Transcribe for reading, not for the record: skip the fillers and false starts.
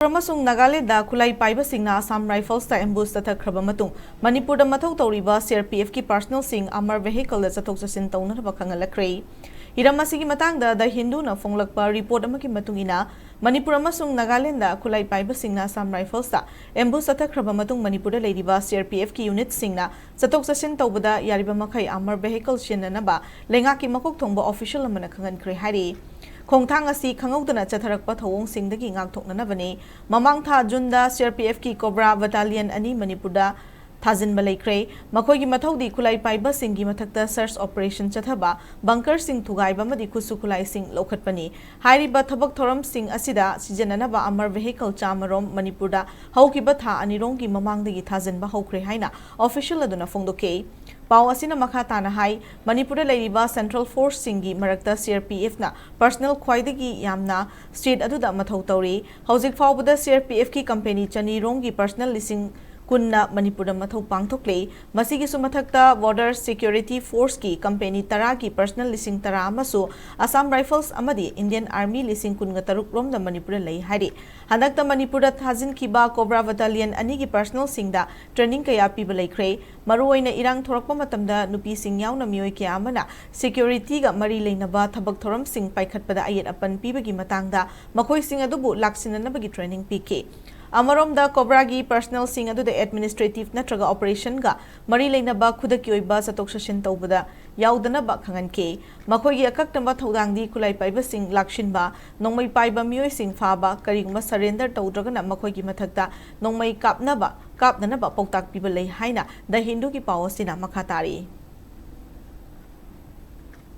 Amasung Nagaleda Kulai Paiba Singna Assam Rifles ta ambush Chathok-Chatshin matung Manipur da mathau tauriba CRPF ki personal sing Armoured vehicle da Chathok-Chatshin Tounaba Khanghallakkhre Hiramasi matangda da Hindu na fonglakpa report amaki matungina Manipur amasung Nagaleda Kulai Paiba Singna Assam Rifles ta ambush Chathok-Chatshin matung Manipur da leiriba CRPF ki unit singna Chathok-Chatshin taubada yariba makai Armoured vehicle shinanaba lengaki makok thongba official amana Khanghallakkhre hari Khongthang asi khangawdana chatharakpa thawong singdagi ngakthoknanabani mamang tha Junda CRPF ki Cobra Battalion ani Manipurda thajinba leikre makhoigi mathaudi khulai paiba singi mathakta search operation chathaba bunker sing thugaiba madi khusu khulai sing lokhatpani hairiba thabak thoram sing asida sijananaba Armoured vehicle chamarom Manipurda haukiba tha anironggi mamangdagi thajinba hokre haina official aduna fongdoke Pau asina makha tana hai Manipur leiriba Central Force singi marakta CRPF na personal khwaidagi yamna state aduda mathau tauri hauzik faubada CRPF ki company chani rongi personal lising kunna Manipur mathau pangthokle masigi sumathakta border security force ki company tara ki personal lising tara amasu Assam Rifles amadi Indian Army lising kunga taruk rom da Manipur lei hari hanakta Manipur thajin kiba Cobra Battalion ani ki personal singda training kaya piba leikre maruoina irang thorakpa matamda nupi sing yauna mioi kya amana security ga mari leinaba thabak thoram sing paikhatpada ayet apan pibagi matangda makhoi sing adubu laksinanabagi training pk Amarom da Cobra gi personal sing adu the administrative natraga operation ga mari leinaba khudaki oiba Chathok-Chatshin taubada yaudana ba khanganke makhoi gi akaktamba thodangdi kulai paiba sing lakshinba nongmai paiba mioi sing phaba kariguma surrender taudragana makhoi gi mathakta nongmai kapnaba pauktak piba lei haina da Hindu ki pawasina makhatari